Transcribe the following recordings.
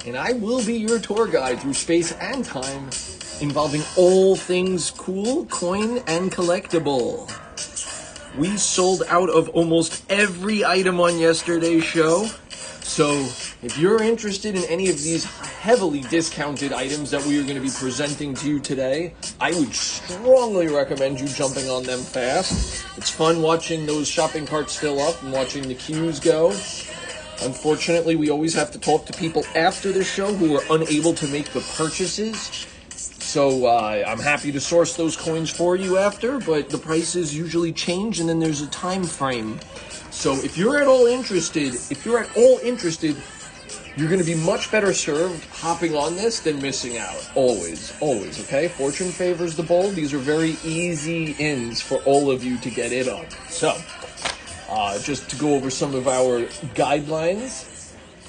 and I will be your tour guide through space and time, involving all things cool, coin, and collectible. We sold out of almost every item on yesterday's show, so if you're interested in any of these heavily discounted items that we are going to be presenting to you today, I would strongly recommend you jumping on them fast. It's fun watching those shopping carts fill up and watching the queues go. Unfortunately, we always have to talk to people after the show who are unable to make the purchases. So I'm happy to source those coins for you after, but the prices usually change and then there's a time frame. So if you're at all interested, you're going to be much better served hopping on this than missing out. Always, okay? Fortune favors the bold. These are very easy ins for all of you to get in on. So, just to go over some of our guidelines,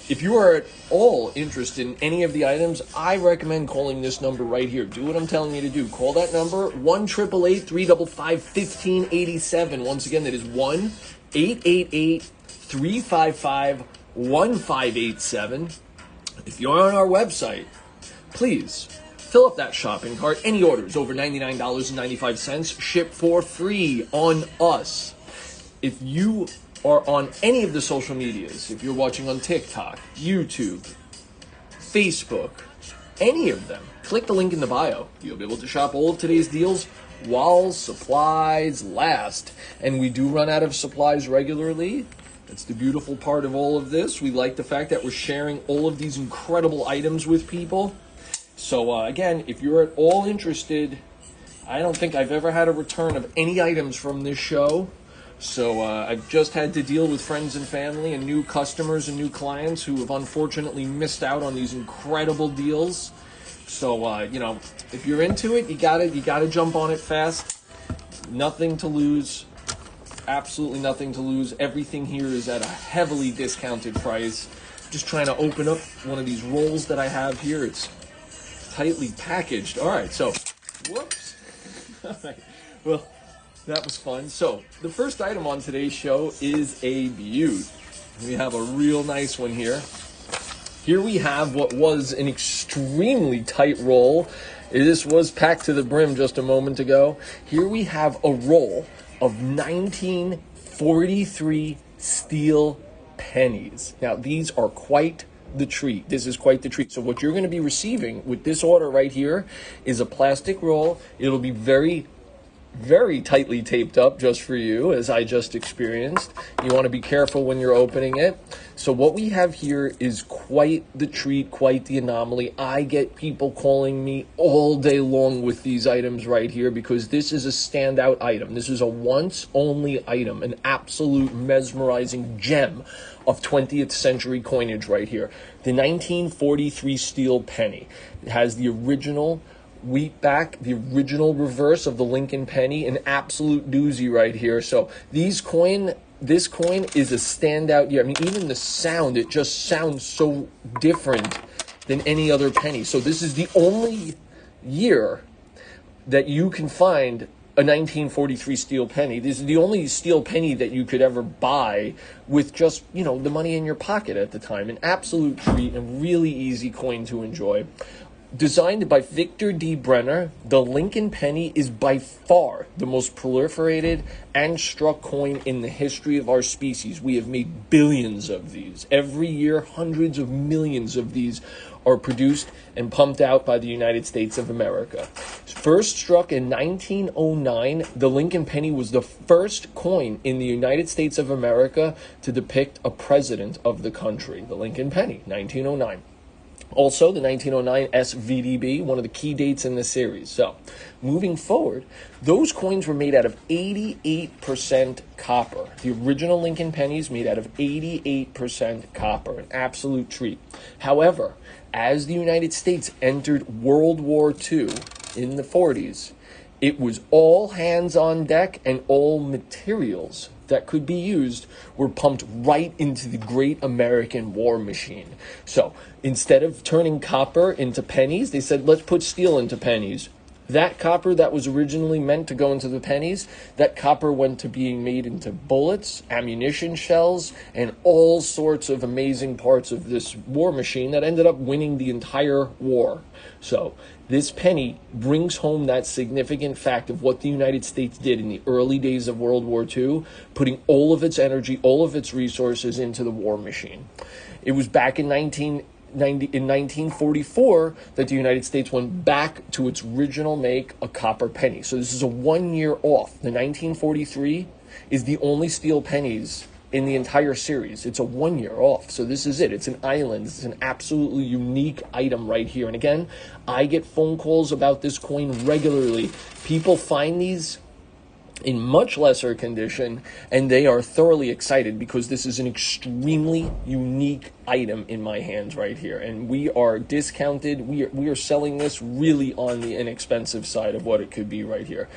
if you are at all interested in any of the items, I recommend calling this number right here. Do what I'm telling you to do. Call that number, 1-888-355-1587. Once again, that is 1-888-355-1587. If you're on our website, please fill up that shopping cart. Any orders over $99.95 ship for free on us. If you are on any of the social medias, if you're watching on TikTok, YouTube, Facebook, any of them, click the link in the bio. You'll be able to shop all of today's deals while supplies last. And we do run out of supplies regularly. That's the beautiful part of all of this. We like the fact that we're sharing all of these incredible items with people. So again, if you're at all interested, I don't think I've ever had a return of any items from this show. So I've just had to deal with friends and family and new customers and new clients who have unfortunately missed out on these incredible deals. So, if you're into it, you gotta jump on it fast. Nothing to lose. Absolutely nothing to lose. Everything here is at a heavily discounted price. Just trying to open up one of these rolls that I have here. It's tightly packaged. All right, so, whoops. All right, well, that was fun. So, the first item on today's show is a beaut. We have a real nice one here. Here we have what was an extremely tight roll. This was packed to the brim just a moment ago. Here we have a roll of 1943 steel pennies. Now, these are quite the treat. This is quite the treat. So what you're going to be receiving with this order right here is a plastic roll. It'll be very tightly taped up just for you, as I just experienced. You want to be careful when you're opening it. So what we have here is quite the treat, quite the anomaly. I get people calling me all day long with these items right here because this is a standout item. This is a once-only item, an absolute mesmerizing gem of 20th century coinage right here. The 1943 steel penny. It has the original wheatback, the original reverse of the Lincoln penny, an absolute doozy right here. So this coin is a standout year. I mean, even the sound, it just sounds so different than any other penny. So this is the only year that you can find a 1943 steel penny. This is the only steel penny that you could ever buy with just, the money in your pocket at the time. An absolute treat and really easy coin to enjoy. Designed by Victor D. Brenner, the Lincoln penny is by far the most proliferated and struck coin in the history of our species. We have made billions of these. Every year, hundreds of millions of these are produced and pumped out by the United States of America. First struck in 1909, the Lincoln penny was the first coin in the United States of America to depict a president of the country. The Lincoln penny, 1909. Also, the 1909 SVDB, one of the key dates in the series. So, moving forward, those coins were made out of 88% copper. The original Lincoln pennies made out of 88% copper, an absolute treat. However, as the United States entered World War II in the 40s, it was all hands on deck and all materials that could be used were pumped right into the great American war machine. So instead of turning copper into pennies, they said, let's put steel into pennies. That copper that was originally meant to go into the pennies, that copper went to being made into bullets, ammunition shells, and all sorts of amazing parts of this war machine that ended up winning the entire war. So this penny brings home that significant fact of what the United States did in the early days of World War II, putting all of its energy, all of its resources into the war machine. It was back in 1944 that the United States went back to its original make, a copper penny. So this is a 1 year off. The 1943 is the only steel pennies in the entire series. It's a 1 year off. So this is it. It's an island. It's an absolutely unique item right here. And again, I get phone calls about this coin regularly. People find these in much lesser condition, and they are thoroughly excited because this is an extremely unique item in my hands right here, and we are discounted. We are selling this really on the inexpensive side of what it could be right here.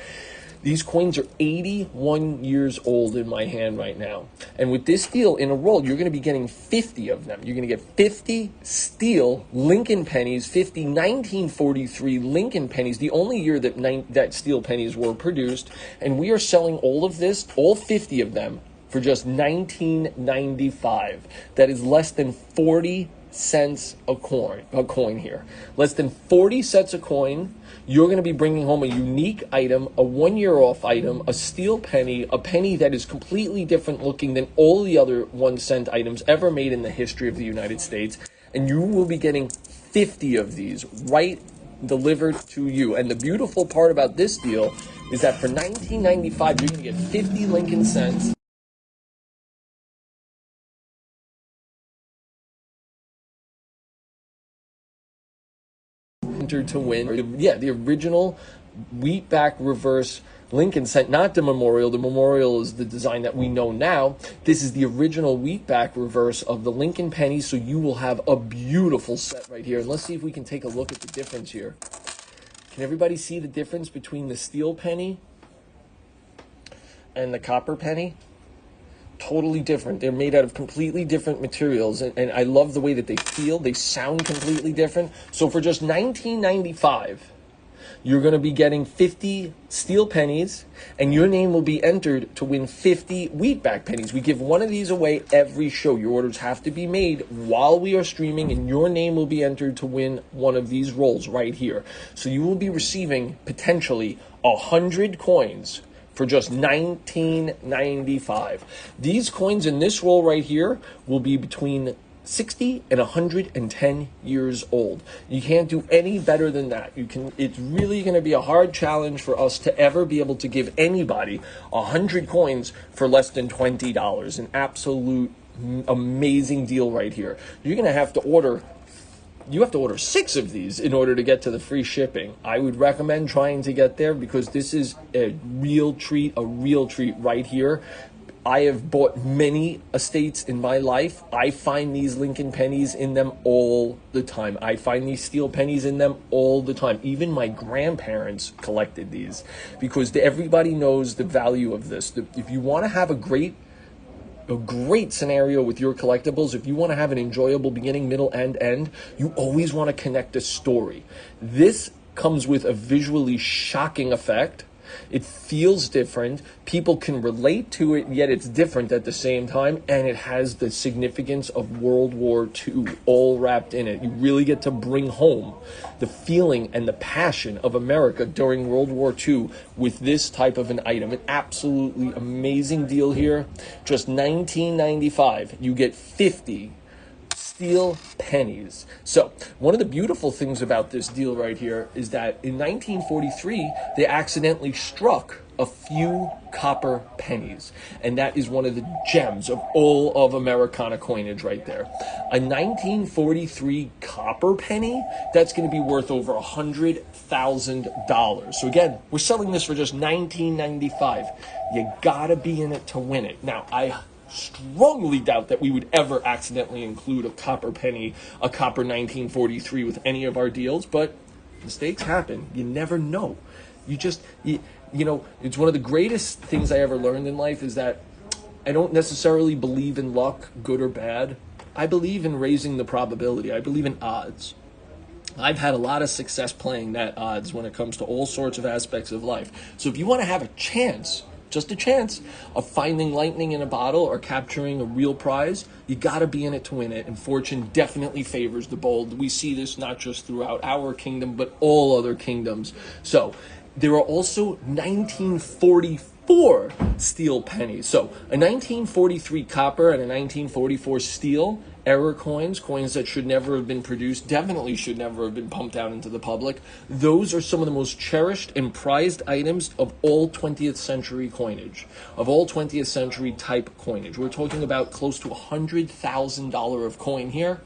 These coins are 81 years old in my hand right now. And with this deal in a roll, you're going to be getting 50 of them. You're going to get 50 steel Lincoln pennies, 50 1943 Lincoln pennies, the only year that steel pennies were produced. And we are selling all of this, all 50 of them, for just $19.95. That is less than 40 cents a coin here. Less than 40 cents a coin. You're going to be bringing home a unique item, a 1 year off item, a steel penny, a penny that is completely different looking than all the other 1 cent items ever made in the history of the United States. And you will be getting 50 of these right delivered to you. And the beautiful part about this deal is that for $19.95, you're going to get 50 Lincoln cents. To win, the original wheatback reverse Lincoln cent, not the memorial. The memorial is the design that we know now. This is the original wheatback reverse of the Lincoln penny, so you will have a beautiful set right here. And let's see if we can take a look at the difference here. Can everybody see the difference between the steel penny and the copper penny? Totally different. They're made out of completely different materials, and I love the way that they feel. They sound completely different. So for just $19.95, you're going to be getting 50 steel pennies, and your name will be entered to win 50 wheatback pennies. We give one of these away every show. Your orders have to be made while we are streaming, and your name will be entered to win one of these rolls right here. So you will be receiving potentially 100 coins for just $19.95. These coins in this roll right here will be between 60 and 110 years old. You can't do any better than that. It's really going to be a hard challenge for us to ever be able to give anybody 100 coins for less than $20. An absolute amazing deal right here. You're going to have to order 6 of these in order to get to the free shipping. I would recommend trying to get there because this is a real treat right here. I have bought many estates in my life. I find these Lincoln pennies in them all the time. I find these steel pennies in them all the time. Even my grandparents collected these because everybody knows the value of this. If you want to have a great scenario with your collectibles, if you want to have an enjoyable beginning, middle, and end, you always want to connect a story. This comes with a visually shocking effect. It feels different. People can relate to it, yet it's different at the same time, and it has the significance of World War II all wrapped in it. You really get to bring home the feeling and the passion of America during World War II with this type of an item. An absolutely amazing deal here. Just $19.95. You get 50 steel pennies. So one of the beautiful things about this deal right here is that in 1943, they accidentally struck a few copper pennies. And that is one of the gems of all of Americana coinage right there. A 1943 copper penny, that's going to be worth over $100,000. So again, we're selling this for just $19.95. You gotta be in it to win it. Now, I strongly doubt that we would ever accidentally include a copper penny, a copper 1943 with any of our deals, but mistakes happen. You never know. You know, it's one of the greatest things I ever learned in life is that I don't necessarily believe in luck, good or bad. I believe in raising the probability. I believe in odds. I've had a lot of success playing that odds when it comes to all sorts of aspects of life. So if you want to have a chance, just a chance, of finding lightning in a bottle or capturing a real prize, you got to be in it to win it. And fortune definitely favors the bold. We see this not just throughout our kingdom, but all other kingdoms. So there are also 1944 steel pennies. So a 1943 copper and a 1944 steel, error coins, coins that should never have been produced, definitely should never have been pumped out into the public. Those are some of the most cherished and prized items of all 20th century coinage, of all 20th century type coinage. We're talking about close to $100,000 of coin here,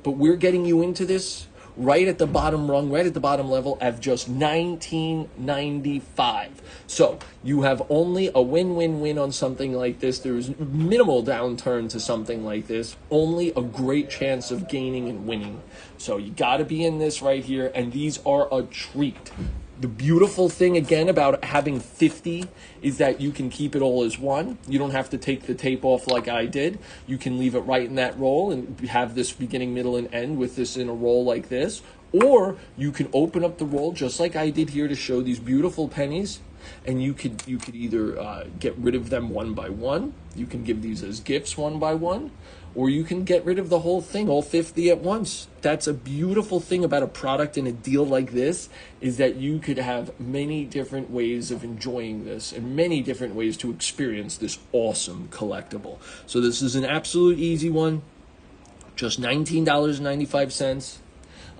but we're getting you into this right at the bottom rung, right at the bottom level at just $19.95. So you have only a win-win-win on something like this. There's minimal downturn to something like this, only a great chance of gaining and winning. So you got to be in this right here, and these are a treat. The beautiful thing, again, about having 50 is that you can keep it all as one. You don't have to take the tape off like I did. You can leave it right in that roll and have this beginning, middle, and end with this in a roll like this. Or you can open up the roll just like I did here to show these beautiful pennies. And you could either get rid of them one by one. You can give these as gifts one by one. Or you can get rid of the whole thing, all 50 at once. That's a beautiful thing about a product and a deal like this, is that you could have many different ways of enjoying this and many different ways to experience this awesome collectible. So this is an absolute easy one, just $19.95.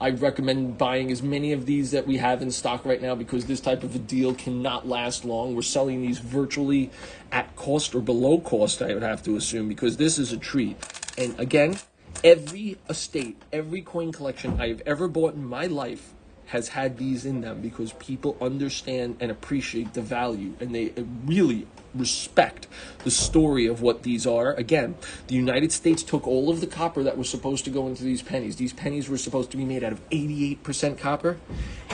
I recommend buying as many of these that we have in stock right now because this type of a deal cannot last long. We're selling these virtually at cost or below cost, I would have to assume, because this is a treat. And again, every estate, every coin collection I have ever bought in my life has had these in them because people understand and appreciate the value, and they really respect the story of what these are. Again, the United States took all of the copper that was supposed to go into these pennies. These pennies were supposed to be made out of 88% copper.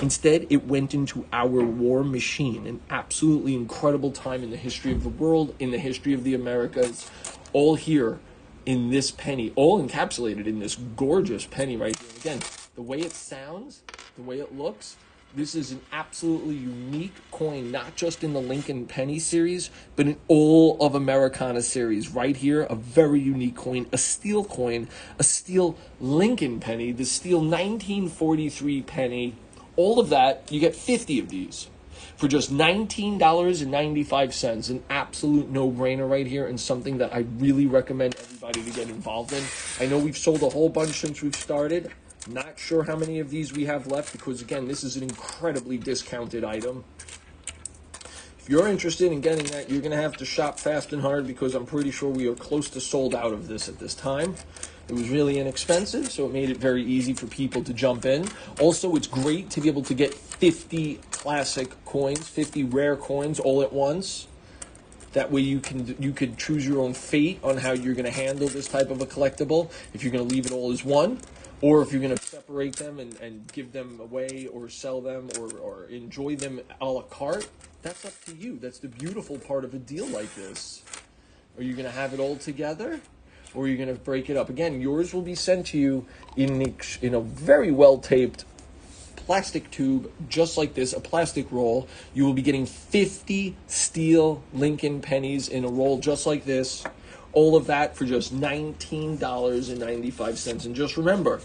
Instead, it went into our war machine, an absolutely incredible time in the history of the world, in the history of the Americas, all here in this penny, all encapsulated in this gorgeous penny right here. Again, the way it sounds, the way it looks, this is an absolutely unique coin, not just in the Lincoln Penny series, but in all of Americana series. Right here, a very unique coin, a steel Lincoln penny, the steel 1943 penny, all of that. You get 50 of these for just $19.95. An absolute no-brainer right here, and something that I really recommend everybody to get involved in. I know we've sold a whole bunch since we've started. Not sure how many of these we have left because, again, this is an incredibly discounted item. If you're interested in getting that, you're going to have to shop fast and hard because I'm pretty sure we are close to sold out of this at this time. It was really inexpensive, so it made it very easy for people to jump in. Also, it's great to be able to get 50 classic coins, 50 rare coins all at once. That way you could choose your own fate on how you're going to handle this type of a collectible. If you're going to leave it all as one, or if you're going to separate them and give them away or sell them or enjoy them a la carte, that's up to you. That's the beautiful part of a deal like this. Are you going to have it all together, or are you going to break it up? Again, yours will be sent to you in a very well-taped plastic tube, just like this, a plastic roll. You will be getting 50 steel Lincoln pennies in a roll just like this. All of that for just $19.95. And just remember,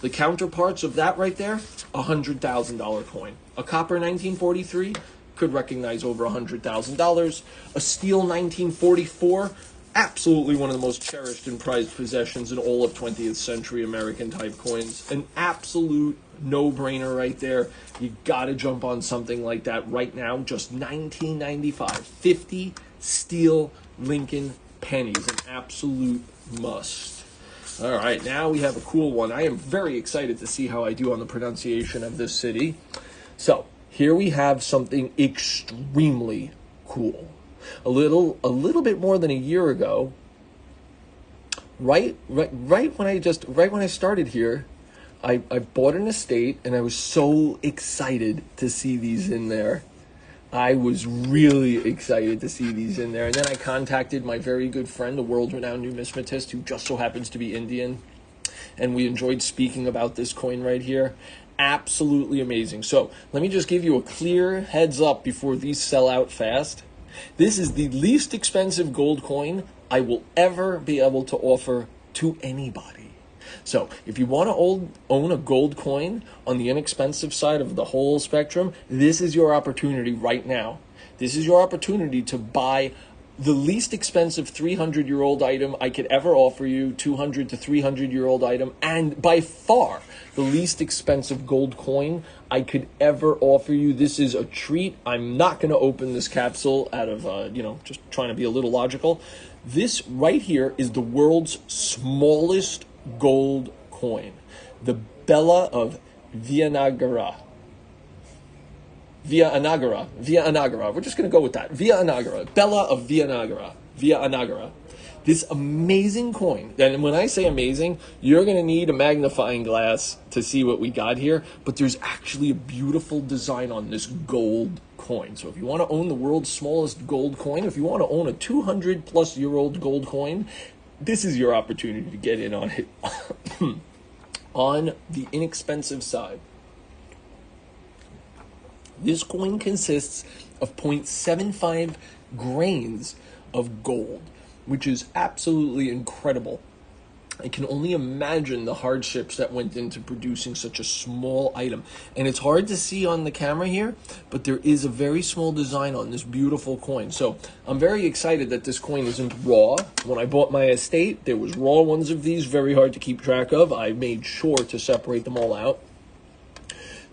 the counterparts of that right there, $100,000 coin. A copper 1943 could recognize over $100,000. A steel 1944, absolutely one of the most cherished and prized possessions in all of 20th century American type coins. An absolute no-brainer right there. You gotta jump on something like that right now. Just $19.95. 50 steel Lincoln pennies, an absolute must. All right, now we have a cool one. I am very excited to see how I do on the pronunciation of this city. So here we have something extremely cool. A little bit more than a year ago, right when I started here, I bought an estate, and I was so excited to see these in there. I was really excited to see these in there. And then I contacted my very good friend, the world-renowned numismatist, who just so happens to be Indian. and we enjoyed speaking about this coin right here. Absolutely amazing. So let me just give you a clear heads up before these sell out fast. This is the least expensive gold coin I will ever be able to offer to anybody. So if you want to own a gold coin on the inexpensive side of the whole spectrum, this is your opportunity right now. This is your opportunity to buy the least expensive 300-year-old item I could ever offer you, 200 to 300-year-old item, and by far the least expensive gold coin I could ever offer you. This is a treat. I'm not going to open this capsule out of, just trying to be a little logical. This right here is the world's smallest gold coin, the Bella of Vianagara. Via Anagara. We're just going to go with that. Via Anagara. Bella of Via Anagara. This amazing coin. And when I say amazing, you're going to need a magnifying glass to see what we got here. But there's actually a beautiful design on this gold coin. So if you want to own the world's smallest gold coin, if you want to own a 200-plus-year-old gold coin, this is your opportunity to get in on it. On the inexpensive side. This coin consists of 0.75 grains of gold, which is absolutely incredible. I can only imagine the hardships that went into producing such a small item. And it's hard to see on the camera here, but there is a very small design on this beautiful coin. So I'm very excited that this coin isn't raw. When I bought my estate, there was raw ones of these, very hard to keep track of. I made sure to separate them all out.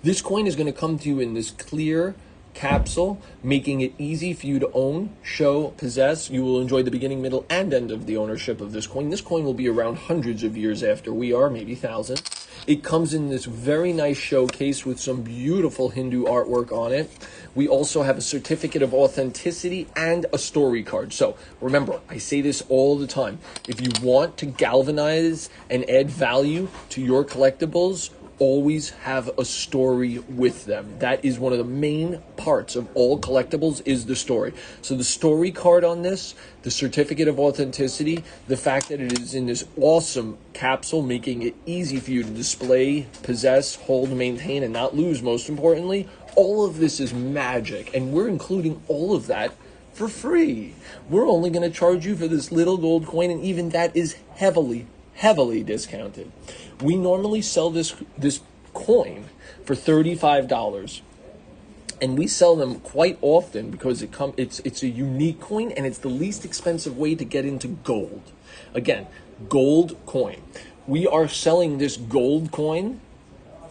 This coin is going to come to you in this clear capsule, making it easy for you to own, show, possess. You will enjoy the beginning, middle, and end of the ownership of this coin. This coin will be around hundreds of years after we are, maybe thousands. It comes in this very nice showcase with some beautiful Hindu artwork on it. We also have a certificate of authenticity and a story card. So remember, I say this all the time. If you want to galvanize and add value to your collectibles, always have a story with them. That is one of the main parts of all collectibles, is the story. So the story card on this, the certificate of authenticity, the fact that it is in this awesome capsule, making it easy for you to display, possess, hold, maintain, and not lose, most importantly, all of this is magic. And we're including all of that for free. We're only going to charge you for this little gold coin, and even that is heavily discounted. We normally sell this coin for $35, and we sell them quite often because it's a unique coin, and it's the least expensive way to get into gold. Again, gold coin. We are selling this gold coin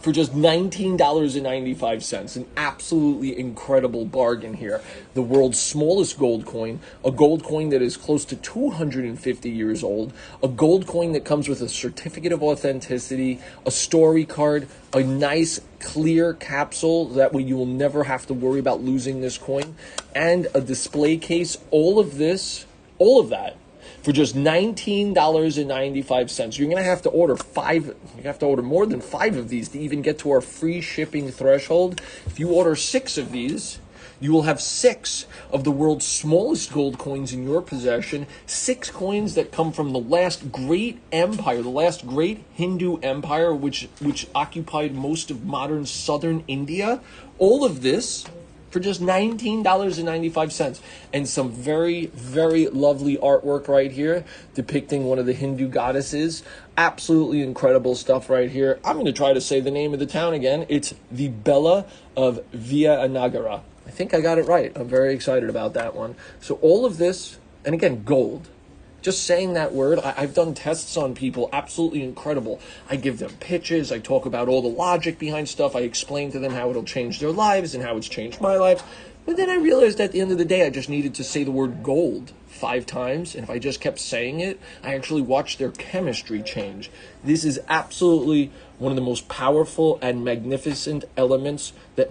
for just $19.95. An absolutely incredible bargain here. The world's smallest gold coin, a gold coin that is close to 250 years old, a gold coin that comes with a certificate of authenticity, a story card, a nice clear capsule, that way you will never have to worry about losing this coin, and a display case. All of that for just $19.95. You're going to have to order more than 5 of these to even get to our free shipping threshold. If you order 6 of these, you will have 6 of the world's smallest gold coins in your possession, 6 coins that come from the last great empire, the last great Hindu empire, which occupied most of modern southern India. All of this for just $19.95, and some very, very lovely artwork right here depicting one of the Hindu goddesses. Absolutely incredible stuff right here. I'm going to try to say the name of the town again. It's the Bella of Via Anagara. I think I got it right. I'm very excited about that one. So all of this, and again, gold. Just saying that word, I've done tests on people, absolutely incredible. I give them pitches, I talk about all the logic behind stuff, I explain to them how it'll change their lives and how it's changed my life. But then I realized at the end of the day, I just needed to say the word gold 5 times, and if I just kept saying it, I actually watched their chemistry change. This is absolutely one of the most powerful and magnificent elements that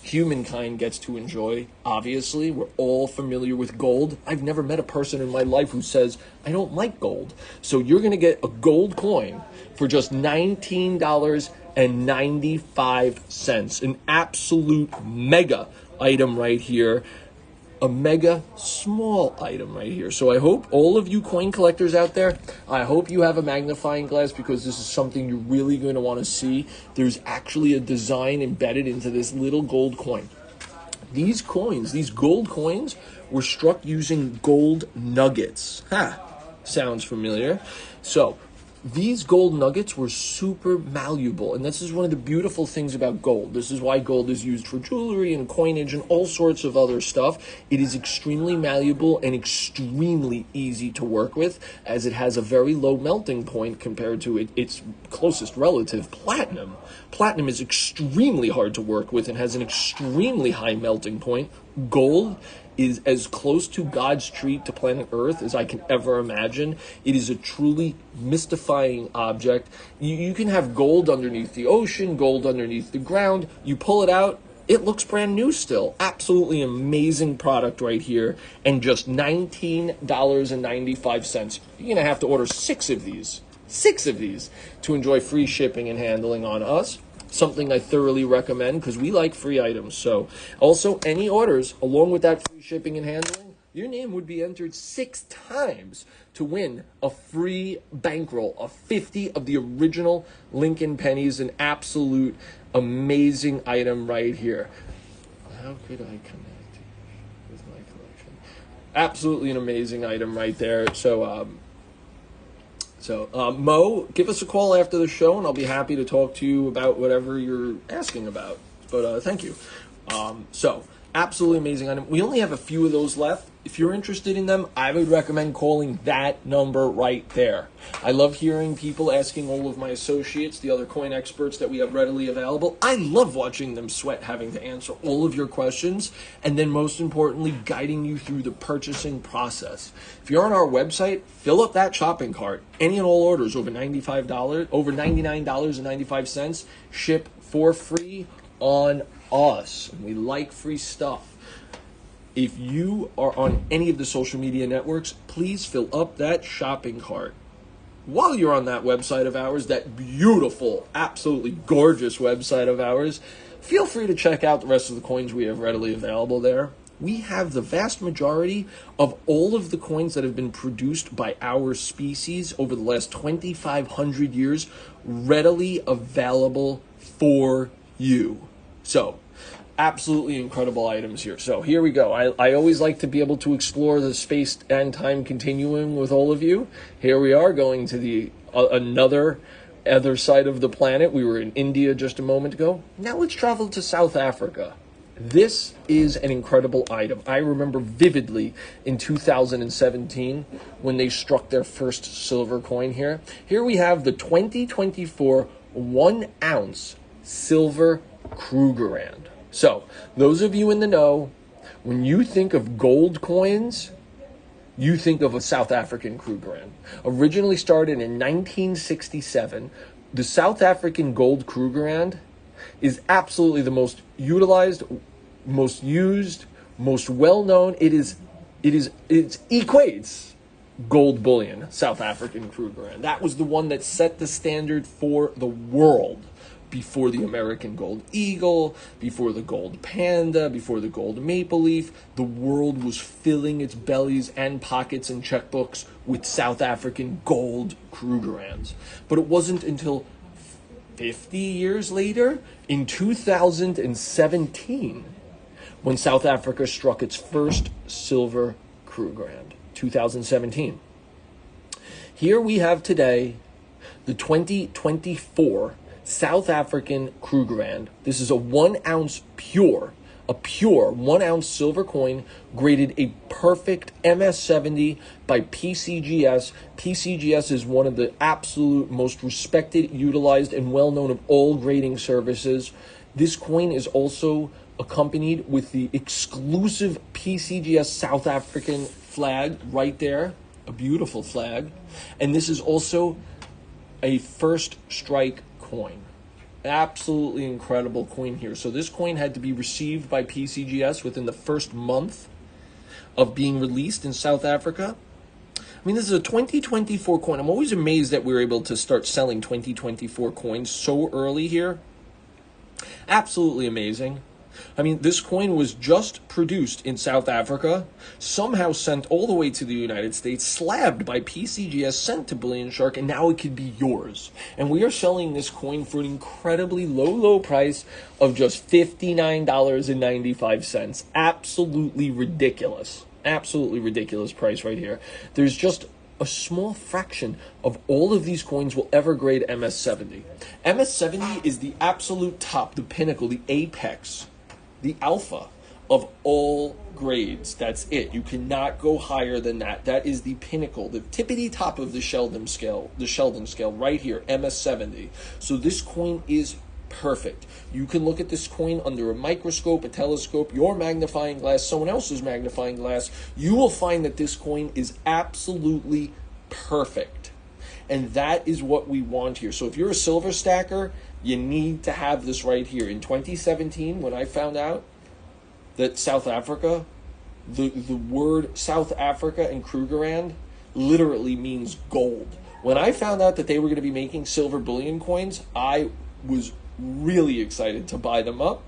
humankind gets to enjoy. Obviously, we're all familiar with gold. I've never met a person in my life who says, I don't like gold. So you're going to get a gold coin for just $19.95. An absolute mega item right here. a mega small item right here. So I hope all of you coin collectors out there, I hope you have a magnifying glass, because this is something you're really going to want to see. There's actually a design embedded into this little gold coin. These coins, these gold coins, were struck using gold nuggets. Sounds familiar. So these gold nuggets were super malleable, and this is one of the beautiful things about gold. This is why gold is used for jewelry and coinage and all sorts of other stuff. It is extremely malleable and extremely easy to work with, as it has a very low melting point compared to its closest relative, platinum. Platinum is extremely hard to work with and has an extremely high melting point. Gold is as close to God's treat to planet Earth as I can ever imagine. It is a truly mystifying object. You can have gold underneath the ocean, gold underneath the ground. You pull it out, it looks brand new still. Absolutely amazing product right here. And just $19.95. You're going to have to order 6 of these. 6 of these to enjoy free shipping and handling on us. Something I thoroughly recommend, because we like free items. So also, any orders along with that free shipping and handling, your name would be entered 6 times to win a free bankroll of 50 of the original Lincoln pennies. An absolute amazing item right here. How could I connect with my collection? Absolutely an amazing item right there. So Mo, give us a call after the show, and I'll be happy to talk to you about whatever you're asking about. But thank you. So, absolutely amazing item. We only have a few of those left. If you're interested in them, I would recommend calling that number right there. I love hearing people asking all of my associates, the other coin experts that we have readily available. I love watching them sweat, having to answer all of your questions, and then most importantly, guiding you through the purchasing process. If you're on our website, fill up that shopping cart. Any and all orders over $95, over $99.95, ship for free on us. We like free stuff. If you are on any of the social media networks, please fill up that shopping cart. While you're on that website of ours, that beautiful, absolutely gorgeous website of ours, feel free to check out the rest of the coins we have readily available there. We have the vast majority of all of the coins that have been produced by our species over the last 2,500 years readily available for you. So, absolutely incredible items here. So here we go. I always like to be able to explore the space and time continuum with all of you. Here we are going to the other side of the planet. We were in India just a moment ago. Now let's travel to South Africa. This is an incredible item. I remember vividly in 2017 when they struck their first silver coin here. Here we have the 2024 1-ounce silver Krugerrand. So, those of you in the know, when you think of gold coins, you think of a South African Krugerrand. Originally started in 1967, the South African gold Krugerrand is absolutely the most utilized, most used, most well-known. It equates gold bullion, South African Krugerrand. That was the one that set the standard for the world. Before the American gold eagle, before the gold panda, before the gold maple leaf, the world was filling its bellies and pockets and checkbooks with South African gold Krugerrands. But it wasn't until 50 years later, in 2017, when South Africa struck its first silver Krugerrand. 2017. Here we have today the 2024 South African Krugerrand. This is a 1-ounce pure 1-ounce silver coin graded a perfect MS70 by PCGS. PCGS is one of the absolute most respected, utilized, and well-known of all grading services. This coin is also accompanied with the exclusive PCGS South African flag right there, a beautiful flag. And this is also a first strike coin. Absolutely incredible coin here. So this coin had to be received by PCGS within the first month of being released in South Africa. I mean, this is a 2024 coin. I'm always amazed that we're able to start selling 2024 coins so early here. Absolutely amazing. I mean, this coin was just produced in South Africa, somehow sent all the way to the United States, slabbed by PCGS, sent to Bullion Shark, and now it could be yours. And we are selling this coin for an incredibly low price of just $59.95. Absolutely ridiculous. Absolutely ridiculous price right here. There's just a small fraction of all of these coins will ever grade MS70. MS70 is the absolute top, the pinnacle, the apex, the alpha of all grades. That's it. You cannot go higher than that. That is the pinnacle, the tippity top of the Sheldon scale right here, MS70. So this coin is perfect. You can look at this coin under a microscope, a telescope, your magnifying glass, someone else's magnifying glass. You will find that this coin is absolutely perfect. And that is what we want here. So if you're a silver stacker, you need to have this right here. In 2017, when I found out that South Africa, the word South Africa and Krugerrand literally means gold. When I found out that they were going to be making silver bullion coins, I was really excited to buy them up.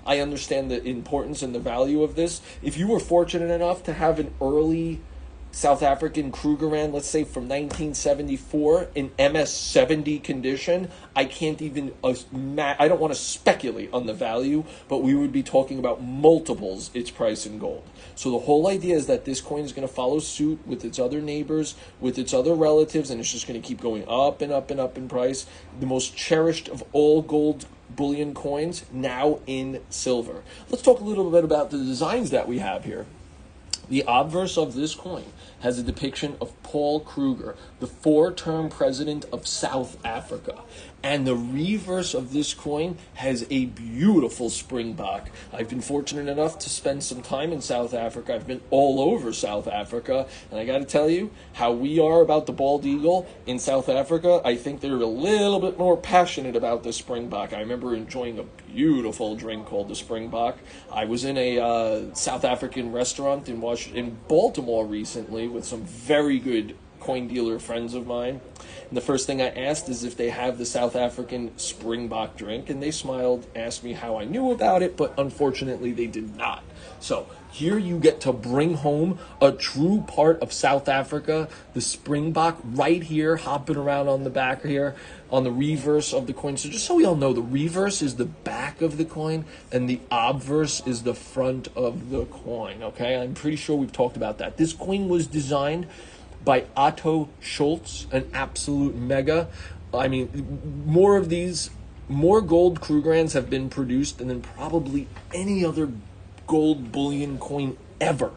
I understand the importance and the value of this. If you were fortunate enough to have an early South African Krugerrand, let's say from 1974, in MS70 condition, I can't even, I don't want to speculate on the value, but we would be talking about multiples its price in gold. So the whole idea is that this coin is going to follow suit with its other neighbors, with its other relatives, and it's just going to keep going up and up and up in price. The most cherished of all gold bullion coins, now in silver. Let's talk a little bit about the designs that we have here. The obverse of this coin has a depiction of Paul Kruger, the 4-term president of South Africa. And the reverse of this coin has a beautiful springbok. I've been fortunate enough to spend some time in South Africa. I've been all over South Africa. And I got to tell you, how we are about the bald eagle in South Africa, I think they're a little bit more passionate about the springbok. I remember enjoying a beautiful drink called the springbok. I was in a South African restaurant in Baltimore recently with some very good coin dealer friends of mine. And the first thing I asked is if they have the South African springbok drink, and they smiled, asked me how I knew about it, but unfortunately they did not. So here you get to bring home a true part of South Africa, the springbok, right here, hopping around on the back here, on the reverse of the coin. So just so we all know, the reverse is the back of the coin, and the obverse is the front of the coin, okay? I'm pretty sure we've talked about that. This coin was designed by Otto Schultz, an absolute mega. I mean, more gold Krugerrands have been produced than probably any other gold bullion coin ever.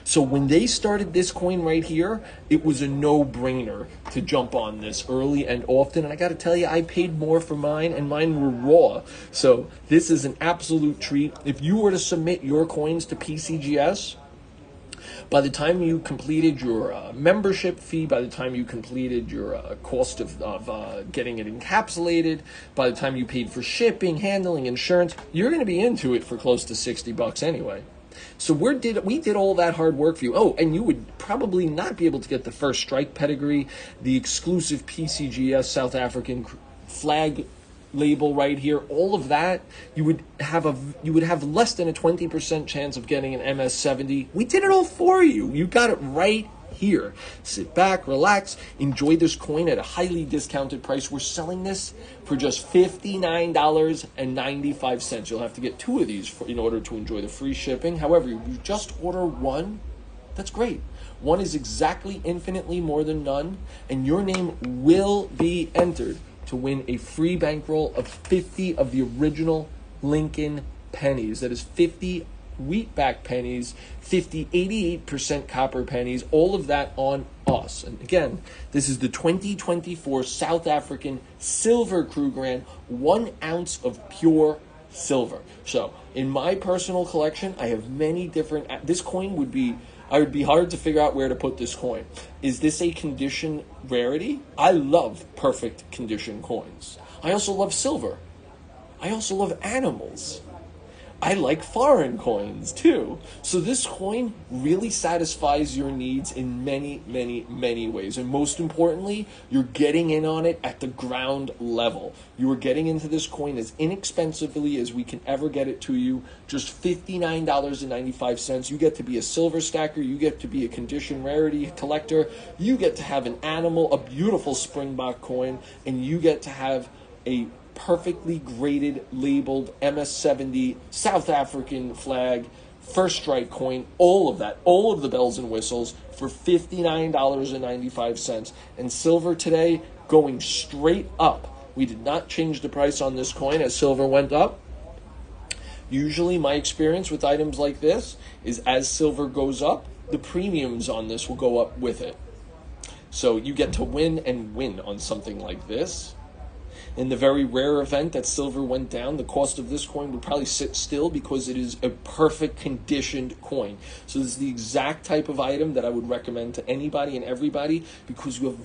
So when they started this coin right here, it was a no-brainer to jump on this early and often. And I got to tell you, I paid more for mine, and mine were raw. So this is an absolute treat. If you were to submit your coins to PCGS, by the time you completed your membership fee, by the time you completed your cost of getting it encapsulated, by the time you paid for shipping, handling, insurance, you're going to be into it for close to $60 anyway. So we did all that hard work for you. Oh, and you would probably not be able to get the first strike pedigree, the exclusive PCGS South African flag label right here, all of that. You would have less than a 20% chance of getting an MS70. We did it all for you. You got it right here. Sit back, relax, enjoy this coin at a highly discounted price. We're selling this for just $59.95. You'll have to get 2 of these in order to enjoy the free shipping. However, you just order 1. That's great. 1 is exactly infinitely more than none, and your name will be entered to win a free bankroll of 50 of the original Lincoln pennies. That is 50 wheatback pennies, 50 88% copper pennies, all of that on us. And again, this is the 2024 South African Silver Krugerrand, 1 ounce of pure silver. So in my personal collection, I have many different, this coin would be hard to figure out where to put this coin. Is this a condition rarity? I love perfect condition coins. I also love silver. I also love animals. I like foreign coins too. So this coin really satisfies your needs in many, many, many ways. And most importantly, you're getting in on it at the ground level. You are getting into this coin as inexpensively as we can ever get it to you. Just $59.95. You get to be a silver stacker. You get to be a condition rarity collector. You get to have an animal, a beautiful Springbok coin, and you get to have a perfectly graded, labeled MS-70 South African flag, first strike coin, all of that, all of the bells and whistles for $59.95. And silver today going straight up. We did not change the price on this coin as silver went up. Usually my experience with items like this is as silver goes up, the premiums on this will go up with it. So you get to win and win on something like this. In the very rare event that silver went down, the cost of this coin would probably sit still because it is a perfect conditioned coin. So this is the exact type of item that I would recommend to anybody and everybody, because you have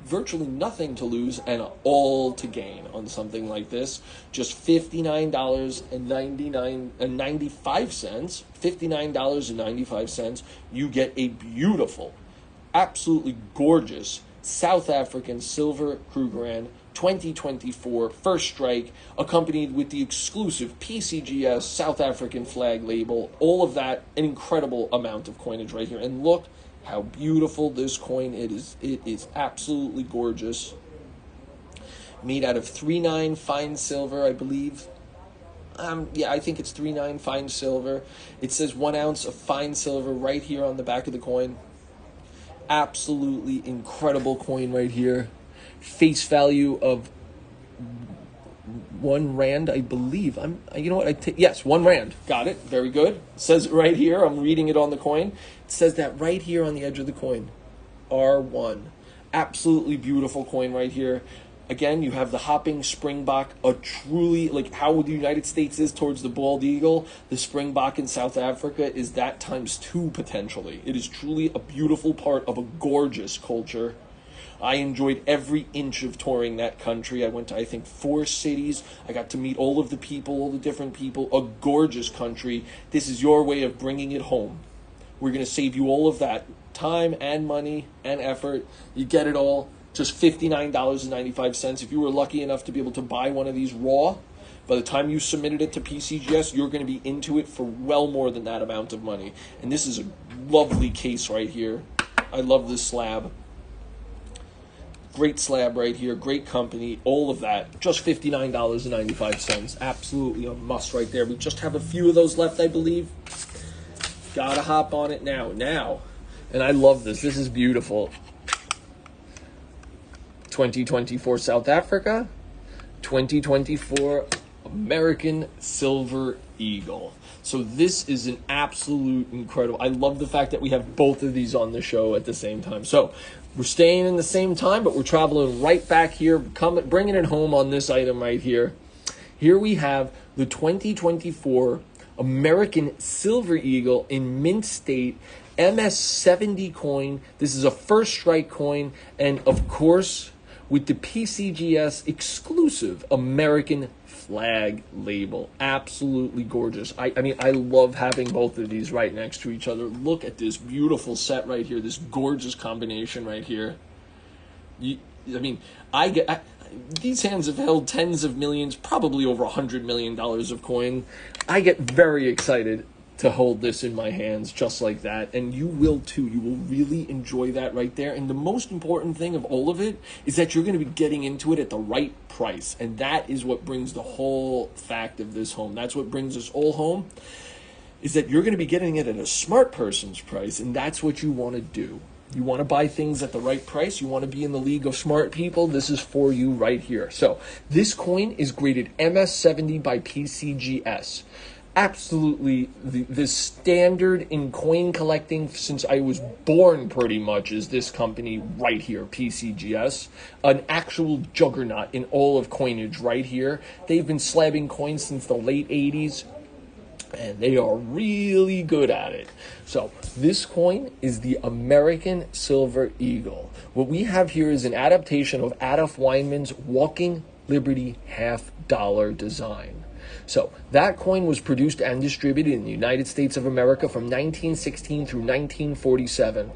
virtually nothing to lose and all to gain on something like this. Just $59.95. $59.95. You get a beautiful, absolutely gorgeous South African silver Krugerrand 2024 first strike, accompanied with the exclusive PCGS South African flag label. All of that, an incredible amount of coinage right here. And look how beautiful this coin is. It is absolutely gorgeous. Made out of 3/9 fine silver, I believe. Yeah, I think it's 3/9 fine silver. It says 1 ounce of fine silver right here on the back of the coin. Absolutely incredible coin right here. Face value of R1, I believe. You know what? Yes, R1. Got it. Very good. It says it right here. I'm reading it on the coin. It says that right here on the edge of the coin. R1. Absolutely beautiful coin right here. Again, you have the hopping Springbok, a truly, like how the United States is towards the bald eagle, the Springbok in South Africa is that ×2 potentially. It is truly a beautiful part of a gorgeous culture. I enjoyed every inch of touring that country. I went to, I think, 4 cities. I got to meet all of the people, all the different people. A gorgeous country. This is your way of bringing it home. We're going to save you all of that time and money and effort. You get it all. Just $59.95. If you were lucky enough to be able to buy one of these raw, by the time you submitted it to PCGS, you're going to be into it for well more than that amount of money. And this is a lovely case right here. I love this slab. Great slab right here, great company, all of that. Just $59.95. Absolutely a must right there. We just have a few of those left, I believe. Gotta hop on it now. And I love this. This is beautiful. 2024 South Africa, 2024 American Silver Eagle. So this is an absolute incredible. I love the fact that we have both of these on the show at the same time. So we're staying in the same time, but we're traveling right back here, bringing it home on this item right here. Here we have the 2024 American Silver Eagle in mint state, MS-70 coin. This is a first strike coin, and of course, with the PCGS exclusive American flag label. Absolutely gorgeous. I mean, I love having both of these right next to each other. Look at this beautiful set right here, this gorgeous combination right here. These hands have held tens of millions, probably over $100 million of coin. I get very excited to hold this in my hands just like that, and you will too. You will really enjoy that right there. And the most important thing of all of it is that you're going to be getting into it at the right price, and that is what brings the whole fact of this home. That's what brings us all home, is that you're going to be getting it at a smart person's price, and that's what you want to do. You want to buy things at the right price. You want to be in the league of smart people. This is for you right here. So this coin is graded MS-70 by PCGS. Absolutely the standard in coin collecting since I was born pretty much is this company right here, PCGS. An actual juggernaut in all of coinage right here. They've been slabbing coins since the late 80s. And they are really good at it. So this coin is the American Silver Eagle. What we have here is an adaptation of Adolf Weinman's Walking Liberty half-dollar design. So that coin was produced and distributed in the United States of America from 1916 through 1947.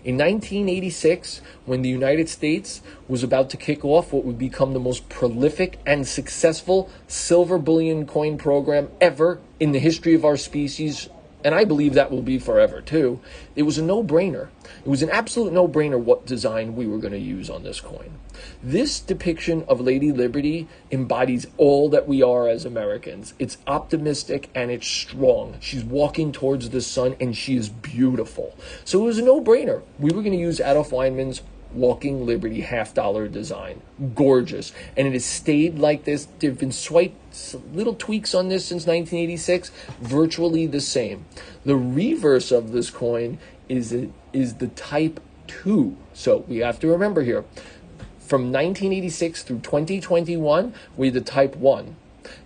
In 1986, when the United States was about to kick off what would become the most prolific and successful silver bullion coin program ever in the history of our species, and I believe that will be forever too, it was a no-brainer. It was an absolute no-brainer what design we were going to use on this coin. This depiction of Lady Liberty embodies all that we are as Americans. It's optimistic and it's strong. She's walking towards the sun and she is beautiful. So it was a no-brainer. We were going to use Adolf Weinman's Walking Liberty half-dollar design. Gorgeous. And it has stayed like this. There have been little tweaks on this since 1986. Virtually the same. The reverse of this coin is the Type 2. So we have to remember here, from 1986 through 2021, we had the Type 1.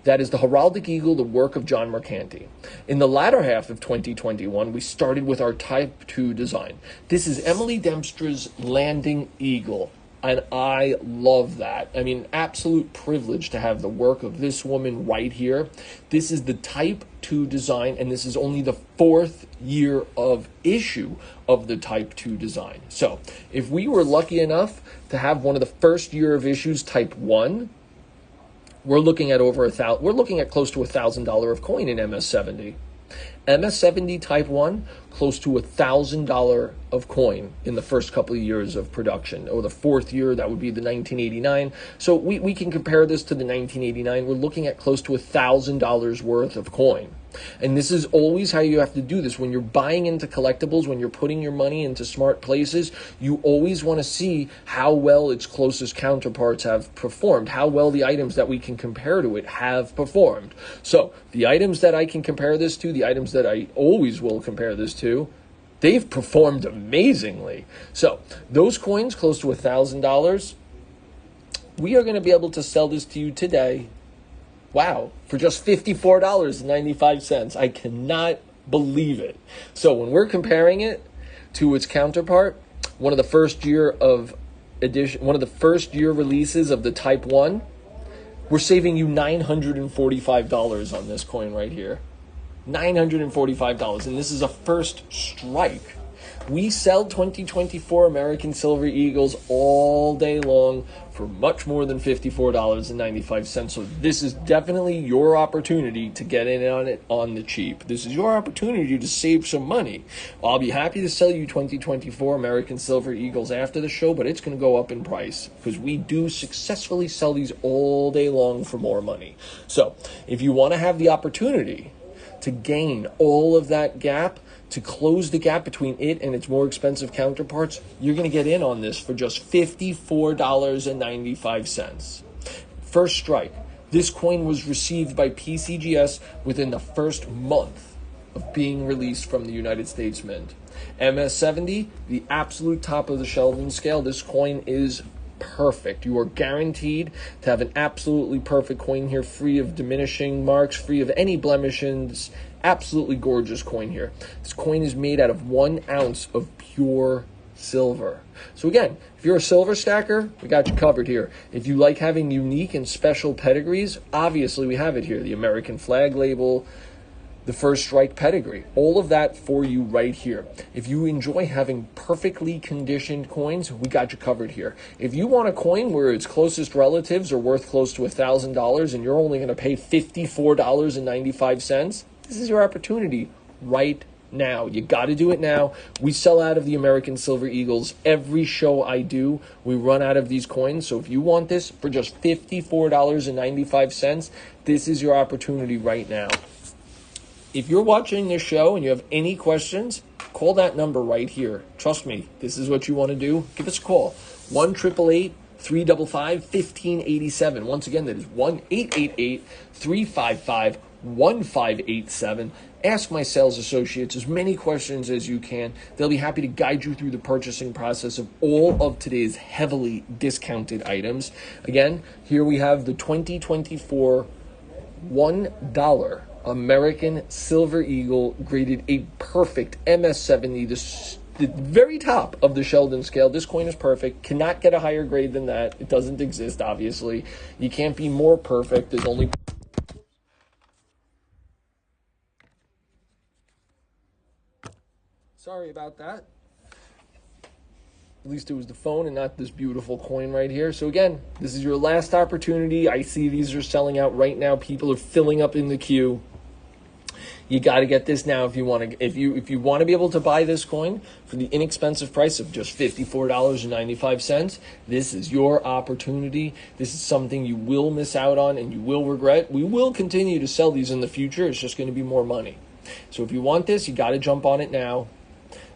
That is the heraldic eagle, the work of John Mercanti. In the latter half of 2021, we started with our Type 2 design. This is Emily Dempstra's landing eagle, and I love that. I mean, absolute privilege to have the work of this woman right here. This is the Type 2 design, and this is only the 4th year of issue of the Type 2 design. So, if we were lucky enough to have one of the first year of issues, Type 1, we're looking at close to $1,000 of coin in MS70. MS70 Type 1, close to $1,000 of coin in the first couple of years of production. Or the 4th year, that would be the 1989. So we can compare this to the 1989. We're looking at close to $1,000 worth of coin. And this is always how you have to do this. When you're buying into collectibles, when you're putting your money into smart places, you always want to see how well its closest counterparts have performed, how well the items that we can compare to it have performed. So the items that I can compare this to, the items that I always will compare this to, they've performed amazingly. So those coins close to $1,000, we are going to be able to sell this to you today. Wow, for just $54.95. I cannot believe it. So when we're comparing it to its counterpart, one of the first year releases of the Type 1, we're saving you $945 on this coin right here. $945, and this is a first strike. We sell 2024 American Silver Eagles all day long for much more than $54.95. So this is definitely your opportunity to get in on it on the cheap. This is your opportunity to save some money. I'll be happy to sell you 2024 American Silver Eagles after the show, but it's going to go up in price because we do successfully sell these all day long for more money. So if you want to have the opportunity to gain all of that gap, to close the gap between it and its more expensive counterparts, you're going to get in on this for just $54.95. First strike. This coin was received by PCGS within the first month of being released from the United States Mint. MS70, the absolute top of the shelving scale. This coin is perfect. You are guaranteed to have an absolutely perfect coin here, free of diminishing marks, free of any blemishes. Absolutely gorgeous coin here. This coin is made out of 1 ounce of pure silver. So again, if you're a silver stacker, we got you covered here. If you like having unique and special pedigrees, obviously we have it here. The American flag label, the first strike pedigree, all of that for you right here. If you enjoy having perfectly conditioned coins, we got you covered here. If you want a coin where its closest relatives are worth close to $1,000 and you're only going to pay $54.95, this is your opportunity right now. You got to do it now. We sell out of the American Silver Eagles. Every show I do, we run out of these coins. So if you want this for just $54.95, this is your opportunity right now. If you're watching this show and you have any questions, call that number right here. Trust me, this is what you want to do. Give us a call. 1-888-355-1587. Once again, that is 1-888-355-1587. Ask my sales associates as many questions as you can. They'll be happy to guide you through the purchasing process of all of today's heavily discounted items. Again, here we have the 2024 $1 American Silver Eagle, graded a perfect MS70, the very top of the Sheldon scale. This coin is perfect. Cannot get a higher grade than that. It doesn't exist, obviously. You can't be more perfect. There's only... Sorry about that. At least it was the phone and not this beautiful coin right here. So again, this is your last opportunity. I see these are selling out right now. People are filling up in the queue. You got to get this now if you want to. If you want to be able to buy this coin for the inexpensive price of just $54.95, this is your opportunity. This is something you will miss out on and you will regret. We will continue to sell these in the future. It's just going to be more money. So if you want this, you got to jump on it now.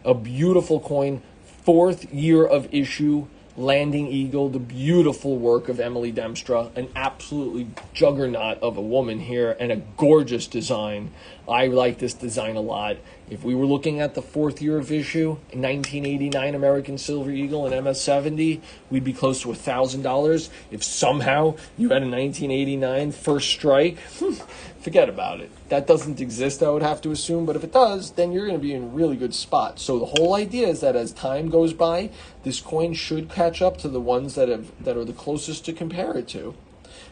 A beautiful coin, 4th year of issue, Landing Eagle, the beautiful work of Emily Demstra, an absolutely juggernaut of a woman here, and a gorgeous design. I like this design a lot. If we were looking at the 4th year of issue, 1989 American Silver Eagle and MS-70, we'd be close to $1,000. If somehow you had a 1989 First Strike, forget about it. That doesn't exist, I would have to assume, but if it does, then you're going to be in a really good spot. So the whole idea is that as time goes by, this coin should catch up to the ones that are the closest to compare it to.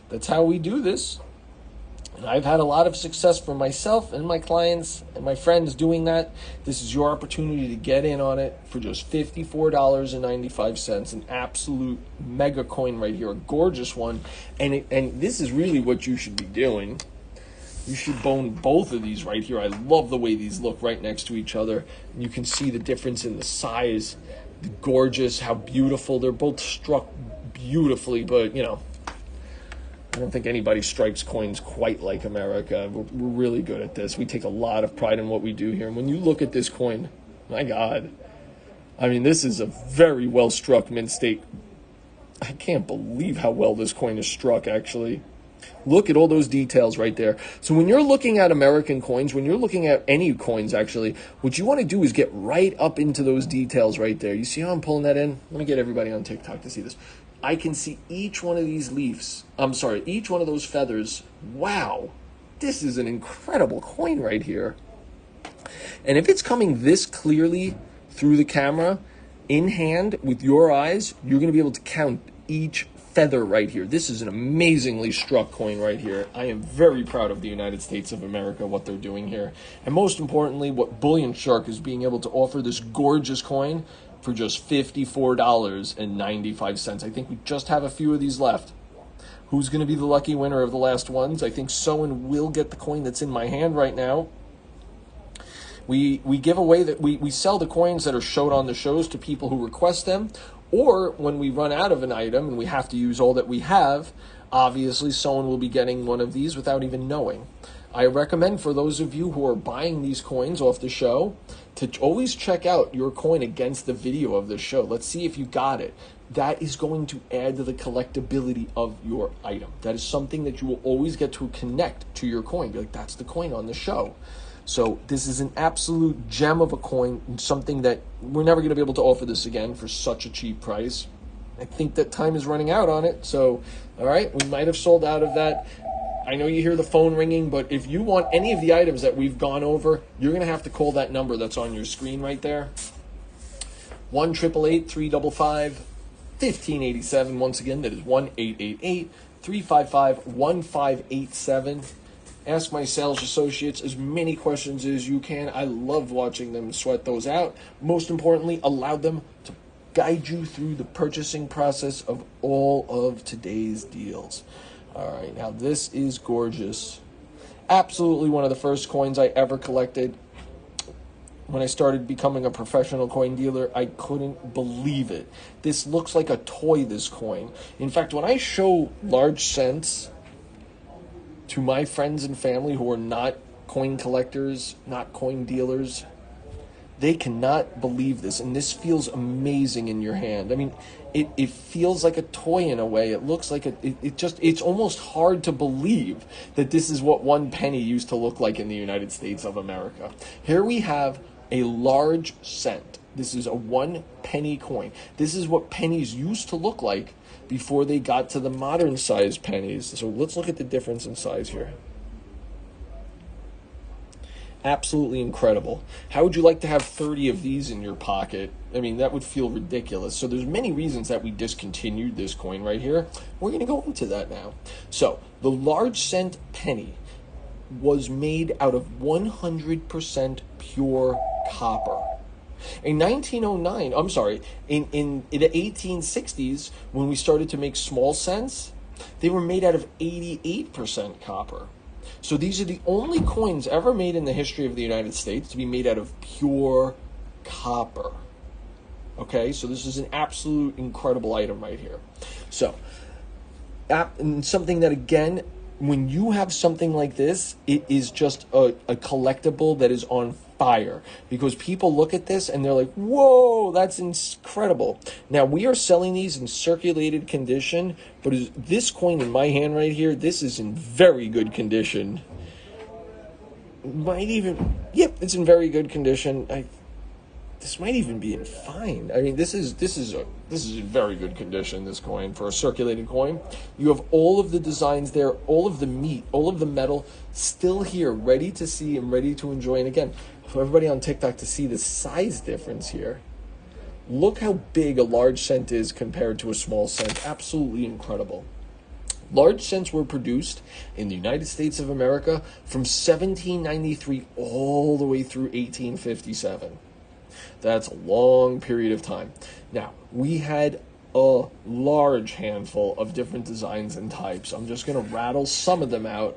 That's how we do this. And I've had a lot of success for myself and my clients and my friends doing that. This is your opportunity to get in on it for just $54.95. An absolute mega coin right here, a gorgeous one. And this is really what you should be doing. You should bone both of these right here. I love the way these look right next to each other. You can see the difference in the size, the gorgeous, how beautiful. They're both struck beautifully, but, you know, I don't think anybody strikes coins quite like America. We're really good at this. We take a lot of pride in what we do here. And when you look at this coin, my God, I mean, this is a very well-struck mint state. I can't believe how well this coin is struck, actually. Look at all those details right there. So when you're looking at American coins, when you're looking at any coins, actually, what you want to do is get right up into those details right there. You see how I'm pulling that in? Let me get everybody on TikTok to see this. I can see each one of these leaves. Each one of those feathers. Wow. This is an incredible coin right here. And if it's coming this clearly through the camera, in hand, with your eyes, you're going to be able to count each feather right here. This is an amazingly struck coin right here. I am very proud of the United States of America, what they're doing here. And most importantly, what Bullion Shark is being able to offer this gorgeous coin for just $54.95. I think we just have a few of these left. Who's going to be the lucky winner of the last ones? I think someone will get the coin that's in my hand right now. We give away that we sell the coins that are showed on the shows to people who request them, or when we run out of an item and we have to use all that we have, obviously someone will be getting one of these without even knowing. I recommend for those of you who are buying these coins off the show to always check out your coin against the video of the show. Let's see if you got it. That is going to add to the collectability of your item. That is something that you will always get to connect to your coin. Be like, that's the coin on the show. So this is an absolute gem of a coin, something that we're never going to be able to offer this again for such a cheap price. I think that time is running out on it. So, all right, we might have sold out of that. I know you hear the phone ringing, but if you want any of the items that we've gone over, you're going to have to call that number that's on your screen right there. 1-888-355-1587. Once again, that is 1-888-355-1587. Ask my sales associates as many questions as you can. I love watching them sweat those out. Most importantly, allow them to guide you through the purchasing process of all of today's deals. All right, now this is gorgeous. Absolutely one of the first coins I ever collected. When I started becoming a professional coin dealer, I couldn't believe it. This looks like a toy, this coin. In fact, when I show large cents to my friends and family who are not coin collectors, not coin dealers, they cannot believe this, and this feels amazing in your hand. I mean, it feels like a toy in a way. It looks like it's almost hard to believe that this is what 1 penny used to look like in the United States of America. Here we have a large cent. This is a 1 penny coin. This is what pennies used to look like before they got to the modern size pennies. So let's look at the difference in size here. Absolutely incredible. How would you like to have 30 of these in your pocket? I mean, that would feel ridiculous. So there's many reasons that we discontinued this coin right here. We're going to go into that now. So the large cent penny was made out of 100% pure copper. In 1909, I'm sorry, in the 1860s, when we started to make small cents, they were made out of 88% copper. So these are the only coins ever made in the history of the United States to be made out of pure copper. Okay, so this is an absolute incredible item right here. So, and something that, again, when you have something like this, it is just a collectible that is on fire, because people look at this and they're like, whoa, that's incredible. Now, we are selling these in circulated condition, but this coin in my hand right here, this is in very good condition. Might even, yep, it's in very good condition. This might even be in fine. I mean, this is in very good condition, this coin, for a circulated coin. You have all of the designs there, all of the meat, all of the metal still here, ready to see and ready to enjoy. And again, for everybody on TikTok to see the size difference here. Look how big a large cent is compared to a small cent. Absolutely incredible. Large cents were produced in the United States of America from 1793 all the way through 1857. That's a long period of time. Now, we had a large handful of different designs and types. I'm just going to rattle some of them out.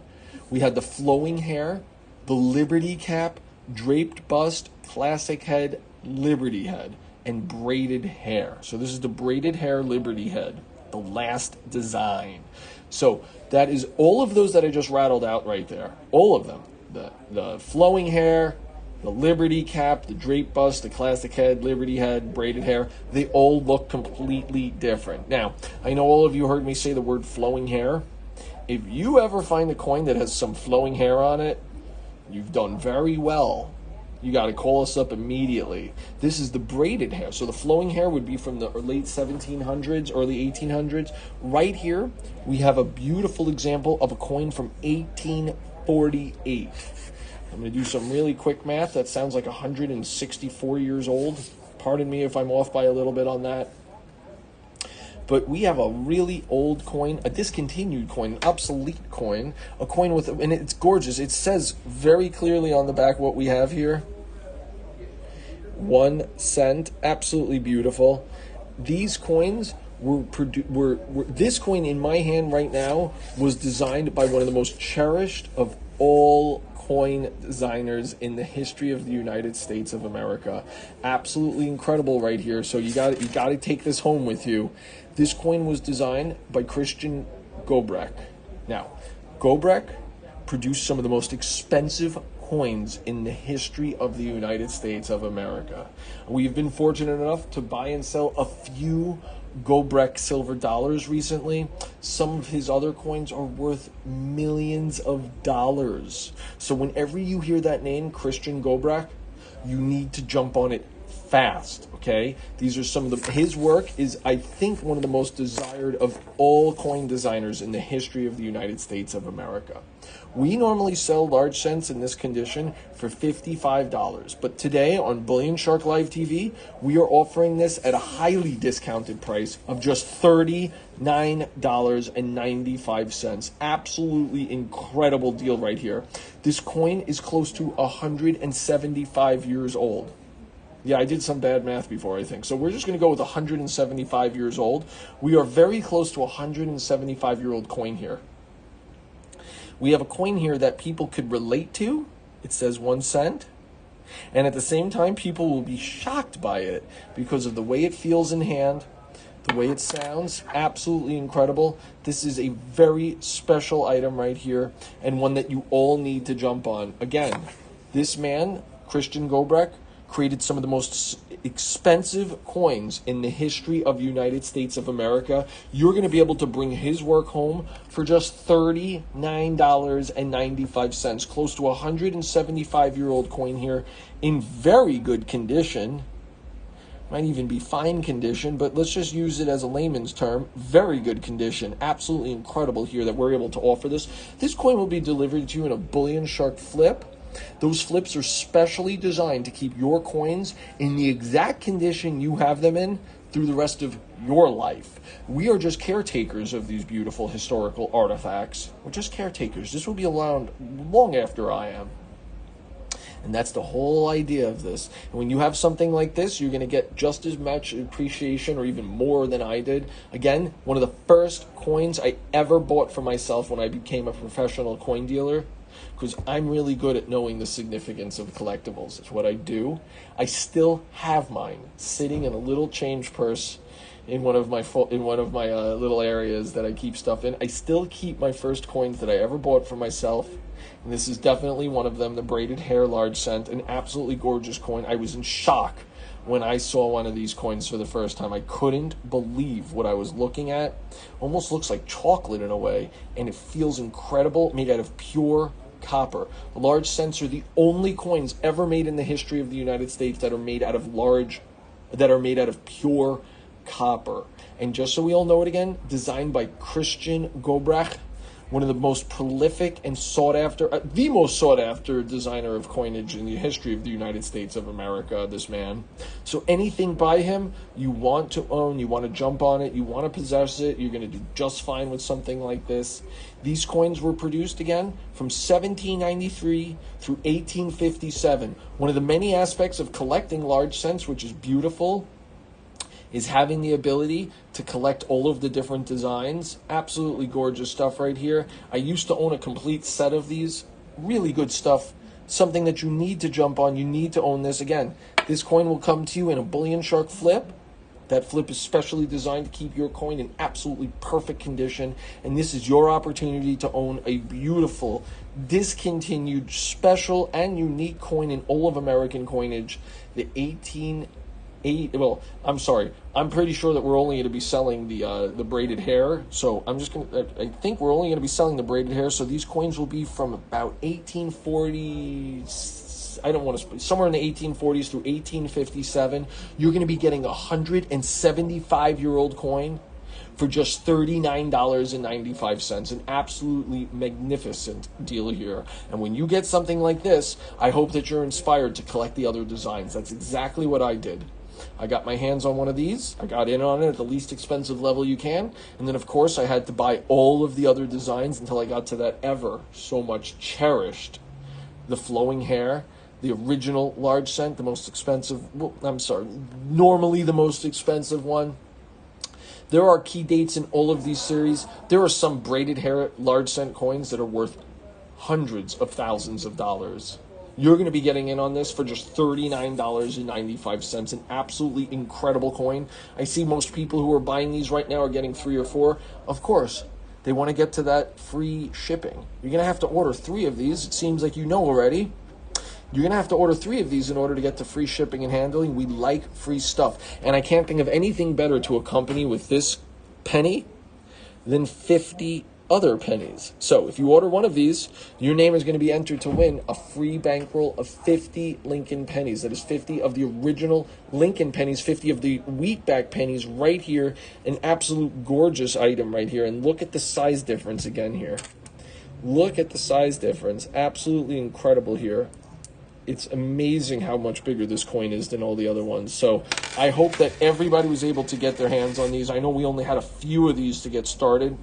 We had the flowing hair, the Liberty cap, draped bust, classic head, Liberty head, and braided hair. So this is the braided hair Liberty head, the last design. So that is all of those that I just rattled out right there. All of them. The flowing hair, the Liberty cap, the drape bust, the classic head, Liberty head, braided hair, they all look completely different. Now, I know all of you heard me say the word flowing hair. If you ever find a coin that has some flowing hair on it, you've done very well. You got to call us up immediately. This is the braided hair. So the flowing hair would be from the late 1700s, early 1800s. Right here, we have a beautiful example of a coin from 1848. I'm going to do some really quick math. That sounds like 164 years old. Pardon me if I'm off by a little bit on that. But we have a really old coin, a discontinued coin, an obsolete coin, a coin with, and it's gorgeous. It says very clearly on the back what we have here. 1 cent, absolutely beautiful. These coins this coin in my hand right now was designed by one of the most cherished of all coin designers in the history of the United States of America. Absolutely incredible right here. So you got to take this home with you. This coin was designed by Christian Gobrek. Now, Gobrek produced some of the most expensive coins in the history of the United States of America. We've been fortunate enough to buy and sell a few Gobrek silver dollars recently. Some of his other coins are worth millions of dollars. So whenever you hear that name, Christian Gobrek, you need to jump on it fast, okay? These are some of his work is, I think, one of the most desired of all coin designers in the history of the United States of America. We normally sell large cents in this condition for $55, but today on Bullion Shark Live TV, we are offering this at a highly discounted price of just $39.95. Absolutely incredible deal right here. This coin is close to 175 years old. Yeah, I did some bad math before, I think. So we're just going to go with 175 years old. We are very close to a 175-year-old coin here. We have a coin here that people could relate to. It says 1 cent. And at the same time, people will be shocked by it because of the way it feels in hand, the way it sounds. Absolutely incredible. This is a very special item right here, and one that you all need to jump on. Again, this man, Christian Gobrek, created some of the most expensive coins in the history of the United States of America. You're going to be able to bring his work home for just $39.95, close to a 175-year-old coin here in very good condition. Might even be fine condition, but let's just use it as a layman's term. Very good condition. Absolutely incredible here that we're able to offer this. This coin will be delivered to you in a Bullion Shark flip. Those flips are specially designed to keep your coins in the exact condition you have them in through the rest of your life. We are just caretakers of these beautiful historical artifacts. We're just caretakers. This will be around long after I am. And that's the whole idea of this. And when you have something like this, you're going to get just as much appreciation or even more than I did. Again, one of the first coins I ever bought for myself when I became a professional coin dealer, because I'm really good at knowing the significance of collectibles. It's what I do. I still have mine sitting in a little change purse in one of my little areas that I keep stuff in. I still keep my first coins that I ever bought for myself. And this is definitely one of them, the braided hair large cent, an absolutely gorgeous coin. I was in shock when I saw one of these coins for the first time. I couldn't believe what I was looking at. Almost looks like chocolate in a way, and it feels incredible, made out of pure copper. The large cents are the only coins ever made in the history of the United States that are made out of pure copper. And just so we all know it again, designed by Christian Gobrach, one of the most prolific and the most sought after designer of coinage in the history of the United States of America, this man. So anything by him you want to own, you want to jump on it, you want to possess it, you're going to do just fine with something like this. These coins were produced again from 1793 through 1857. One of the many aspects of collecting large cents, which is beautiful, is having the ability to collect all of the different designs. Absolutely gorgeous stuff right here. I used to own a complete set of these. Really good stuff. Something that you need to jump on. You need to own this. Again, this coin will come to you in a Bullion Shark flip. That flip is specially designed to keep your coin in absolutely perfect condition. And this is your opportunity to own a beautiful, discontinued, special, and unique coin in all of American coinage. The I'm pretty sure that we're only going to be selling the braided hair. So I think we're only going to be selling the braided hair. So these coins will be from about 1840, somewhere in the 1840s through 1857. You're going to be getting a 175-year-old coin for just $39.95. An absolutely magnificent deal here. And when you get something like this, I hope that you're inspired to collect the other designs. That's exactly what I did. I got my hands on one of these. I got in on it at the least expensive level you can. And then, of course, I had to buy all of the other designs until I got to that ever so much cherished, the flowing hair, the original large cent, the most expensive, normally the most expensive one. There are key dates in all of these series. There are some braided hair large cent coins that are worth hundreds of thousands of dollars. You're going to be getting in on this for just $39.95. An absolutely incredible coin. I see most people who are buying these right now are getting 3 or 4. Of course, they want to get to that free shipping. You're going to have to order 3 of these. It seems like you know already. You're going to have to order 3 of these in order to get to free shipping and handling. We like free stuff. And I can't think of anything better to accompany with this penny than 50 other pennies. So if you order one of these, your name is going to be entered to win a free bankroll of 50 Lincoln pennies. That is 50 of the original Lincoln pennies, 50 of the wheatback pennies right here. An absolute gorgeous item right here. And look at the size difference again here. Look at the size difference. Absolutely incredible here. It's amazing how much bigger this coin is than all the other ones. So I hope that everybody was able to get their hands on these. I know we only had a few of these to get started.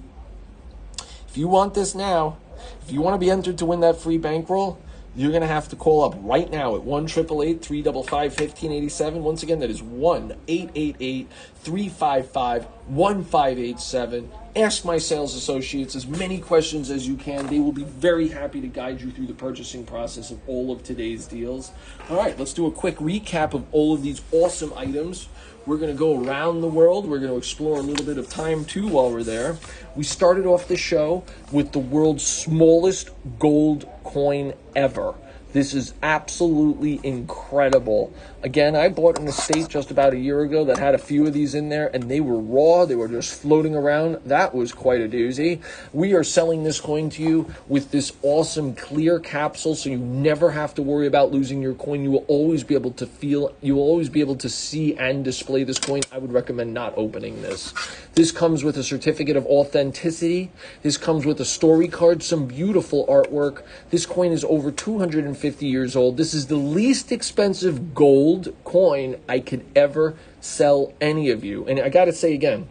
If you want this now, if you want to be entered to win that free bankroll, you're going to have to call up right now at 1-888-355-1587. Once again, that is 1-888-355-1587. Ask my sales associates as many questions as you can. They will be very happy to guide you through the purchasing process of all of today's deals. All right, let's do a quick recap of all of these awesome items. We're going to go around the world. We're going to explore a little bit of time, too, while we're there. We started off the show with the world's smallest gold coin ever. This is absolutely incredible. Again, I bought an estate just about a year ago that had a few of these in there, and they were raw. They were just floating around. That was quite a doozy. We are selling this coin to you with this awesome clear capsule, so you never have to worry about losing your coin. You will always be able to you will always be able to see and display this coin. I would recommend not opening this. This comes with a certificate of authenticity. This comes with a story card, some beautiful artwork. This coin is over 250 years old. This is the least expensive gold coin I could ever sell any of you. And I got to say again,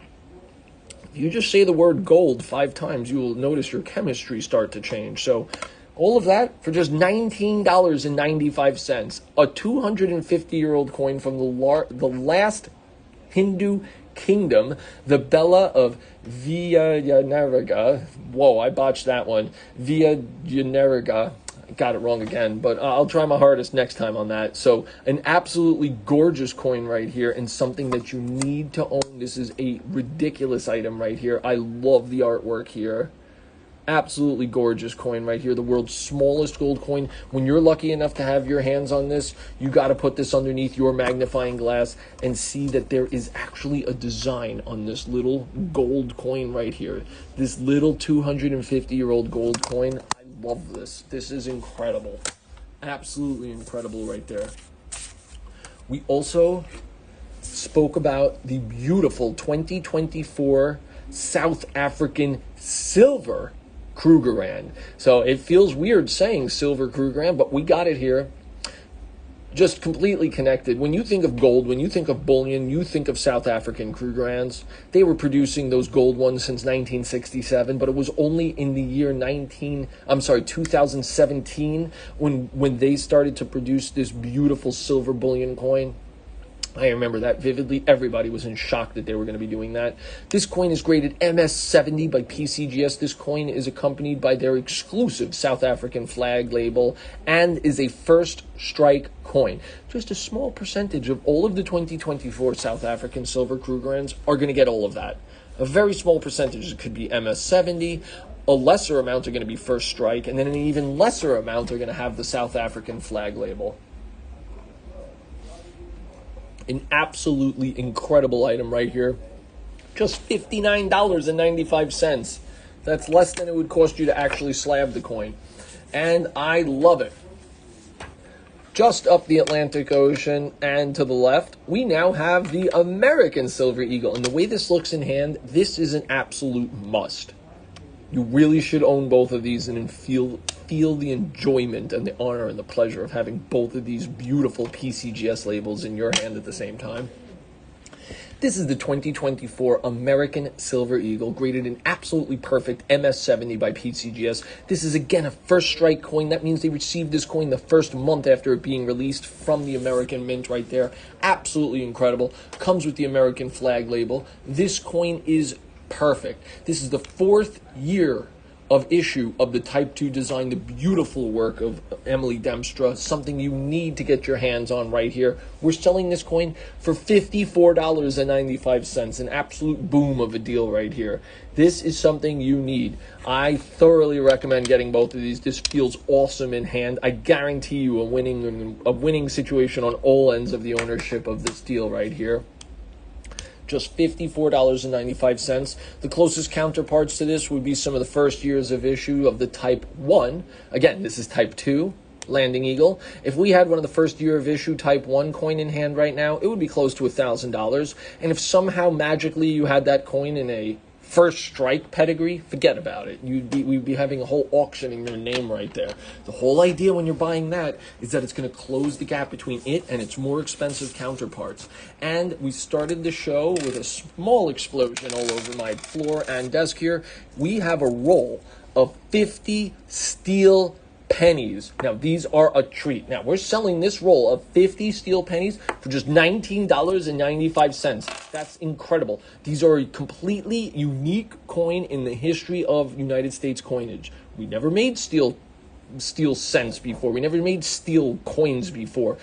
if you just say the word gold 5 times, you will notice your chemistry start to change. So all of that for just $19.95. A 250-year-old coin from the last Hindu kingdom, the Bella of Vijayanagara. Whoa, I botched that one. Vijayanagara. Got it wrong again, but I'll try my hardest next time on that. So an absolutely gorgeous coin right here, and something that you need to own. This is a ridiculous item right here. I love the artwork here. Absolutely gorgeous coin right here. The world's smallest gold coin. When you're lucky enough to have your hands on this, you got to put this underneath your magnifying glass and see that there is actually a design on this little gold coin right here. This little 250-year-old gold coin. Love this. This is incredible. Absolutely incredible right there. We also spoke about the beautiful 2024 South African silver Krugerrand. So it feels weird saying silver Krugerrand, but we got it here. Just completely connected. When you think of gold, when you think of bullion, you think of South African Krugerrands. They were producing those gold ones since 1967, but it was only in the year 2017 when they started to produce this beautiful silver bullion coin. I remember that vividly. Everybody was in shock that they were going to be doing that. This coin is graded MS70 by PCGS. This coin is accompanied by their exclusive South African flag label and is a first strike coin. Just a small percentage of all of the 2024 South African silver Krugerrands are going to get all of that. A very small percentage. It could be MS70. A lesser amount are going to be first strike, and then an even lesser amount are going to have the South African flag label. An absolutely incredible item right here. Just $59.95. That's less than it would cost you to actually slab the coin. And I love it. Just up the Atlantic Ocean and to the left, we now have the American Silver Eagle. And the way this looks in hand, this is an absolute must. You really should own both of these and feel the enjoyment and the honor and the pleasure of having both of these beautiful PCGS labels in your hand at the same time. This is the 2024 American Silver Eagle, graded an absolutely perfect MS70 by PCGS. This is, again, a first strike coin. That means they received this coin the first month after it being released from the American Mint right there. Absolutely incredible. Comes with the American flag label. This coin is perfect. This is the 4th year of issue of the Type 2 design, the beautiful work of Emily Demstra, something you need to get your hands on right here. We're selling this coin for $54.95, an absolute boom of a deal right here. This is something you need. I thoroughly recommend getting both of these. This feels awesome in hand. I guarantee you a winning situation on all ends of the ownership of this deal right here. Just $54.95. The closest counterparts to this would be some of the first years of issue of the Type 1. Again, this is Type 2, Landing Eagle. If we had one of the first year of issue Type 1 coin in hand right now, it would be close to $1,000. And if somehow magically you had that coin in a first strike pedigree, forget about it. We'd be having a whole auction in your name right there. The whole idea when you're buying that is that it's going to close the gap between it and its more expensive counterparts. And we started the show with a small explosion all over my floor and desk here. We have a roll of 50 steel pennies. Now, these are a treat. Now, we're selling this roll of 50 steel pennies for just $19.95. That's incredible. These are a completely unique coin in the history of United States coinage. We never made steel cents before. We never made steel coins before.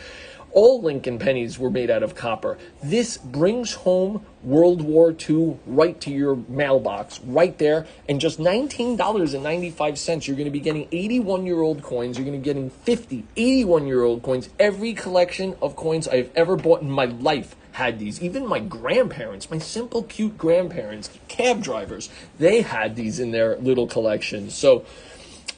All Lincoln pennies were made out of copper. This brings home World War II right to your mailbox, right there. And just $19.95, you're going to be getting 81-year-old coins. You're going to be getting 50, 81-year-old coins. Every collection of coins I've ever bought in my life had these. Even my grandparents, my simple, cute grandparents, cab drivers, they had these in their little collections. So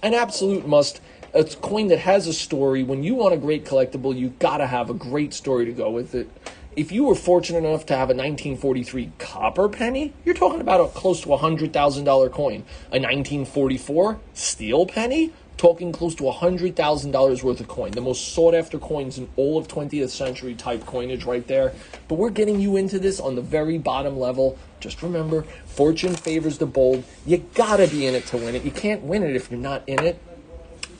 an absolute must. A coin that has a story. When you want a great collectible, you gotta have a great story to go with it. If you were fortunate enough to have a 1943 copper penny, you're talking about a close to $100,000 coin. A 1944 steel penny, talking close to $100,000 worth of coin. The most sought after coins in all of 20th century type coinage right there. But we're getting you into this on the very bottom level. Just remember, fortune favors the bold. You gotta be in it to win it. You can't win it if you're not in it.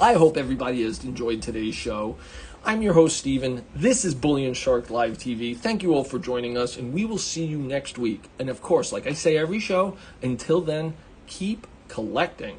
I hope everybody has enjoyed today's show. I'm your host, Steven. This is Bullion Shark Live TV. Thank you all for joining us, and we will see you next week. And of course, like I say every show, until then, keep collecting.